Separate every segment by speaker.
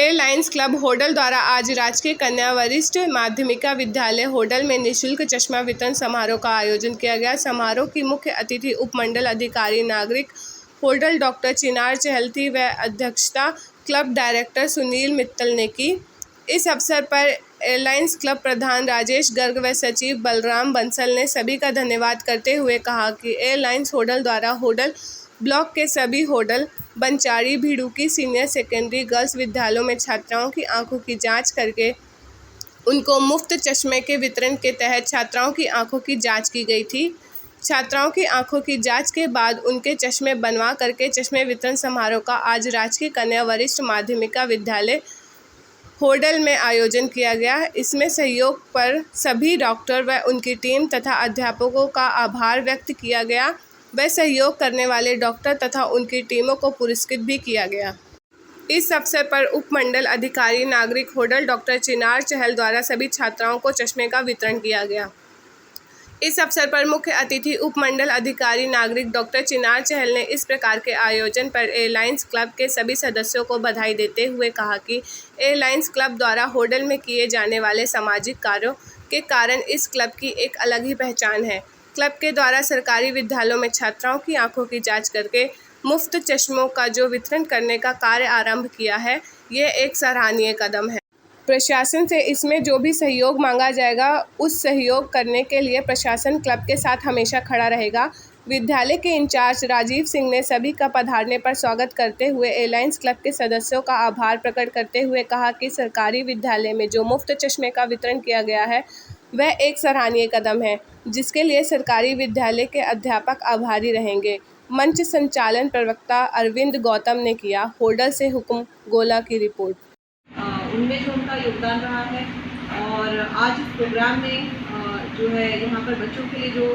Speaker 1: Airlines club Hodal द्वारा आज राजकीय कन्या वरिष्ठ माध्यमिका विद्यालय होडल में निःशुल्क चश्मा वितरण समारोह का आयोजन किया गया। समारोह की मुख्य अतिथि उपमंडल अधिकारी नागरिक होडल डॉक्टर चिनार चहल थी व अध्यक्षता क्लब डायरेक्टर सुनील मित्तल ने की। इस अवसर पर एयरलाइंस क्लब प्रधान राजेश गर्ग व सचिव बलराम बंसल ने सभी का धन्यवाद करते हुए कहा कि एयरलाइंस होडल द्वारा होडल ब्लॉक के सभी Hodal, Banchari, Bhiduki senior secondary girls विद्यालयों में छात्राओं की आंखों की जांच करके उनको मुफ्त चश्मे के वितरण के तहत छात्राओं की आंखों की जांच की गई थी। छात्राओं की आंखों की जांच के बाद उनके चश्मे बनवा करके चश्मे वितरण समारोह का आज राजकीय कन्या वरिष्ठ माध्यमिका विद्यालय होडल में आयोजन किया गया। इसमें सहयोग पर सभी डॉक्टर व उनकी टीम तथा अध्यापकों का आभार व्यक्त किया गया व सहयोग करने वाले डॉक्टर तथा उनकी टीमों को पुरस्कृत भी किया गया। इस अवसर पर उपमंडल अधिकारी नागरिक होडल डॉक्टर चिनार चहल द्वारा सभी छात्राओं को चश्मे का वितरण किया गया। इस अवसर पर मुख्य अतिथि उपमंडल अधिकारी नागरिक डॉक्टर चिनार चहल ने इस प्रकार के आयोजन पर एयरलाइंस क्लब के सभी सदस्यों को बधाई देते हुए कहा कि एयरलाइंस क्लब द्वारा होडल में किए जाने वाले सामाजिक कार्यों के कारण इस क्लब की एक अलग ही पहचान है। क्लब के द्वारा सरकारी विद्यालयों में छात्राओं की आंखों की जांच करके मुफ्त चश्मों का जो वितरण करने का कार्य आरंभ किया है, ये एक सराहनीय कदम है। प्रशासन से इसमें जो भी सहयोग मांगा जाएगा, उस सहयोग करने के लिए प्रशासन क्लब के साथ हमेशा खड़ा रहेगा। विद्यालय के इंचार्ज राजीव सिंह ने सभी का पधारने पर स्वागत करते हुए एयरलाइंस क्लब के सदस्यों का आभार प्रकट करते हुए कहा कि सरकारी विद्यालय में जो मुफ्त चश्मे का वितरण किया गया है, वह एक सराहनीय कदम है, जिसके लिए सरकारी विद्यालय के अध्यापक आभारी रहेंगे। मंच संचालन प्रवक्ता अरविंद गौतम ने किया। होडल से हुक्म गोला की रिपोर्ट।
Speaker 2: उनमें जो उनका योगदान रहा है और आज इस प्रोग्राम में जो है यहाँ पर बच्चों के लिए जो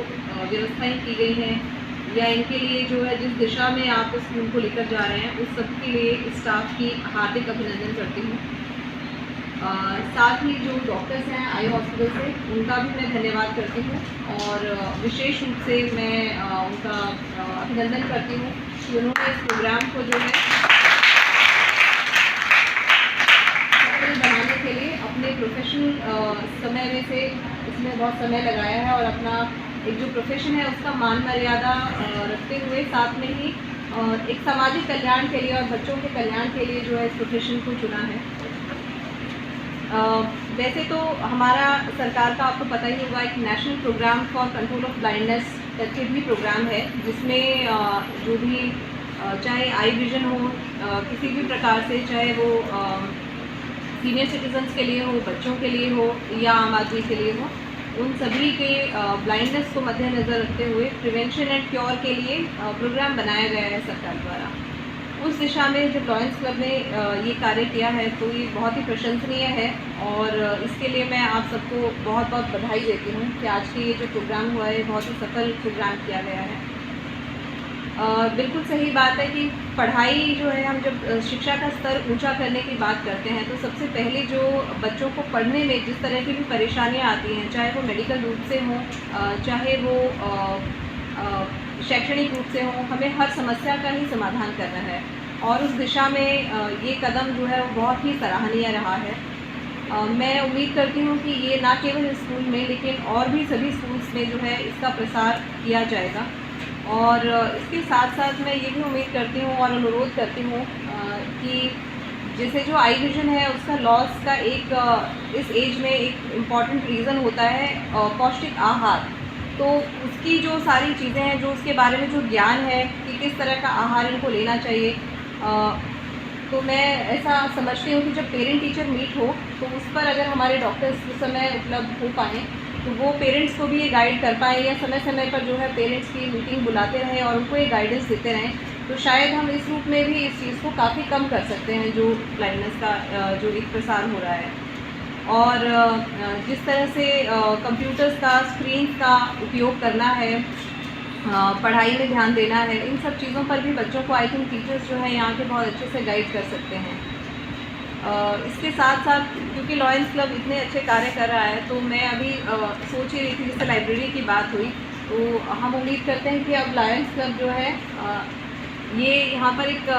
Speaker 2: व्यवस्थाएं की गई हैं या इनके लिए जो है जिस दिशा में आप उस स्कूल को लेकर जा रहे हैं, उस सब के लिए स्टाफ की हार्दिक अभिनंदन करती हूँ। साथ ही जो डॉक्टर्स हैं आई हॉस्पिटल से, उनका भी मैं धन्यवाद करती हूँ और विशेष रूप से मैं उनका अभिनंदन करती हूँ कि उन्होंने इस प्रोग्राम को जो है सफल बनाने के लिए अपने प्रोफेशनल समय में से इसमें बहुत समय लगाया है और अपना एक जो प्रोफेशन है उसका मान मर्यादा रखते हुए साथ में ही एक सामाजिक कल्याण के लिए और बच्चों के कल्याण के लिए जो है इस प्रोफेशन को चुना है। वैसे तो हमारा सरकार का आपको पता ही होगा एक national programme for control of blindness करके भी प्रोग्राम है, जिसमें जो भी चाहे आई विजन हो किसी भी प्रकार से, चाहे वो सीनियर सिटीजन्स के लिए हो, बच्चों के लिए हो या आम आदमी के लिए हो, उन सभी के ब्लाइंडनेस को मद्देनज़र रखते हुए प्रिवेंशन एंड क्योर के लिए प्रोग्राम बनाया गया है सरकार द्वारा। उस दिशा में जब लॉयंस क्लब ने ये कार्य किया है तो ये बहुत ही प्रशंसनीय है और इसके लिए मैं आप सबको बहुत बहुत बधाई देती हूँ कि आज के ये जो प्रोग्राम हुआ है बहुत ही सफल प्रोग्राम किया गया है। बिल्कुल सही बात है कि पढ़ाई जो है, हम जब शिक्षा का स्तर ऊंचा करने की बात करते हैं तो सबसे पहले जो बच्चों को पढ़ने में जिस तरह की भी परेशानियाँ आती हैं, चाहे वो मेडिकल रूप से हों, चाहे वो शैक्षणिक रूप से हो, हमें हर समस्या का ही समाधान करना है और उस दिशा में ये कदम जो है वो बहुत ही सराहनीय रहा है। मैं उम्मीद करती हूँ कि ये ना केवल स्कूल में लेकिन और भी सभी स्कूल्स में जो है इसका प्रसार किया जाएगा और इसके साथ साथ मैं ये भी उम्मीद करती हूँ और अनुरोध करती हूँ कि जैसे जो आई विजन है उसका लॉस का एक इस एज में एक इम्पॉर्टेंट रीज़न होता है पौष्टिक आहार। तो उसकी जो सारी चीज़ें हैं, जो उसके बारे में जो ज्ञान है कि किस तरह का आहार इनको लेना चाहिए, तो मैं ऐसा समझती हूँ कि जब पेरेंट टीचर मीट हो तो उस पर अगर हमारे डॉक्टर्स उस समय उपलब्ध हो पाएँ तो वो पेरेंट्स को भी ये गाइड कर पाएँ या समय समय पर जो है पेरेंट्स की मीटिंग बुलाते रहें और उनको ये गाइडेंस देते रहें, तो शायद हम इस रूप में भी इस चीज़ को काफ़ी कम कर सकते हैं जो ब्लाइंडनेस का जो एक प्रसार हो रहा है। और जिस तरह से कंप्यूटर्स का, स्क्रीन का उपयोग करना है, पढ़ाई में ध्यान देना है, इन सब चीज़ों पर भी बच्चों को आई थिंक टीचर्स जो है यहाँ के बहुत अच्छे से गाइड कर सकते हैं। इसके साथ साथ क्योंकि लॉयंस क्लब इतने अच्छे कार्य कर रहा है तो मैं अभी सोच ही रही थी, जैसे लाइब्रेरी की बात हुई, तो हम उम्मीद करते हैं कि अब लॉयंस क्लब जो है ये यहाँ पर एक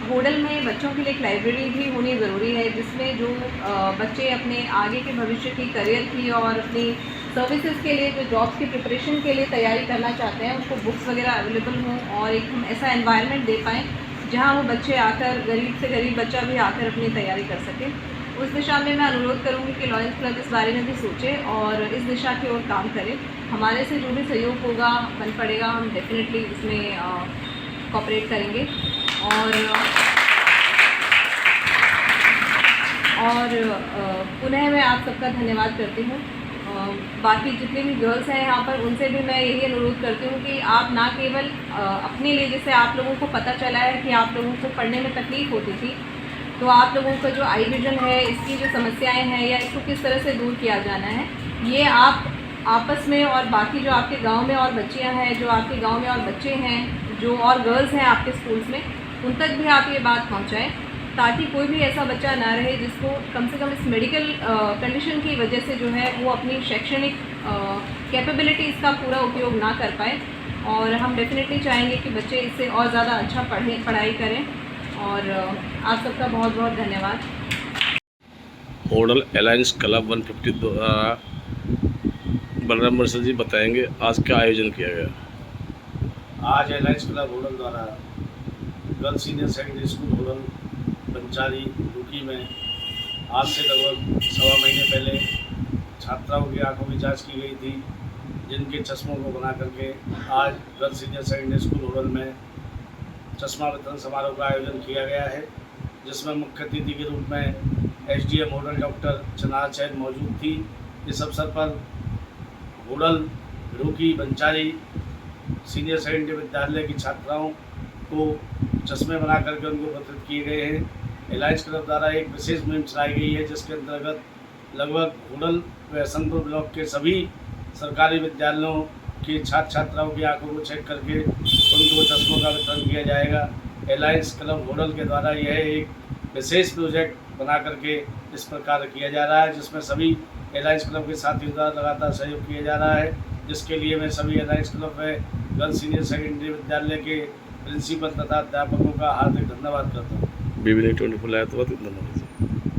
Speaker 2: होडल में बच्चों के लिए एक लाइब्रेरी भी होनी ज़रूरी है, जिसमें जो बच्चे अपने आगे के भविष्य की, करियर की और अपनी सर्विसेज के लिए, जो जॉब्स की प्रिपरेशन के लिए तैयारी करना चाहते हैं, उनको बुक्स वगैरह अवेलेबल हों और एक हम ऐसा एनवायरनमेंट दे पाएँ जहाँ वो बच्चे आकर, गरीब से गरीब बच्चा भी आकर अपनी तैयारी कर सके। उस दिशा में मैं अनुरोध करूँगी कि लॉयंस क्लब इस बारे में भी सोचे और इस दिशा की ओर काम करे। हमारे से जो भी सहयोग होगा, बन पड़ेगा, हम डेफिनेटली इसमें कोऑपरेट करेंगे। और पुनः मैं आप सबका धन्यवाद करती हूँ। बाकी जितने भी गर्ल्स हैं यहाँ पर, उनसे भी मैं यही अनुरोध करती हूँ कि आप ना केवल अपने लिए, जैसे आप लोगों को पता चला है कि आप लोगों को पढ़ने में तकलीफ़ होती थी, तो आप लोगों का जो आई विजन है, इसकी जो समस्याएं हैं या इसको किस तरह से दूर किया जाना है, ये आप आपस में और बाकी जो आपके गांव में और बच्चियां हैं, जो आपके गांव में और बच्चे हैं, जो और गर्ल्स हैं आपके स्कूल्स में, उन तक भी आप ये बात पहुंचाएं, ताकि कोई भी ऐसा बच्चा ना रहे जिसको कम से कम इस मेडिकल कंडीशन की वजह से जो है वो अपनी शैक्षणिक कैपेबिलिटीज़ का पूरा उपयोग ना कर पाए। और हम डेफिनेटली चाहेंगे कि बच्चे इससे और ज़्यादा अच्छा पढ़ाई करें। और आप सबका बहुत बहुत धन्यवाद।
Speaker 3: होडल अलायंस क्लब 150 द्वारा बलराम बंसल जी बताएंगे आज क्या आयोजन किया गया।
Speaker 4: आज अलायंस क्लब होडल द्वारा girls senior secondary school Hodal Panchari रुकी में आज से लगभग 1.25 महीने पहले छात्राओं की आंखों की जांच की गई थी, जिनके चश्मों को बना करके आज girls senior secondary school Hodal में चश्मा वितरण समारोह का आयोजन किया गया है, जिसमें मुख्य अतिथि के रूप में एसडीएम होडल डॉक्टर चनार चैन मौजूद थी। इस अवसर पर होडल रुकी बंचारी सीनियर सेकेंडरी विद्यालय की छात्राओं को चश्मे बना करके उनको वितरित किए गए हैं। अलायंस क्लब द्वारा एक विशेष मुहिम चलाई गई है, जिसके अंतर्गत लगभग होडल व हसनपुर ब्लॉक के सभी सरकारी विद्यालयों के छात्र छात्राओं की आंखों को चेक करके उनको चश्मों का वितरण किया जाएगा। अलायंस क्लब होडल के द्वारा यह एक विशेष प्रोजेक्ट बना करके इस प्रकार किया जा रहा है, जिसमें सभी अलायंस क्लब के साथियों द्वारा लगातार सहयोग किया जा रहा है, जिसके लिए मैं सभी अलायंस क्लब व गर्ल्स सीनियर सेकेंडरी विद्यालय के प्रिंसिपल तथा अध्यापकों का हार्दिक धन्यवाद करता हूँ।
Speaker 3: बीबी 24 लाया तो धन्यवाद।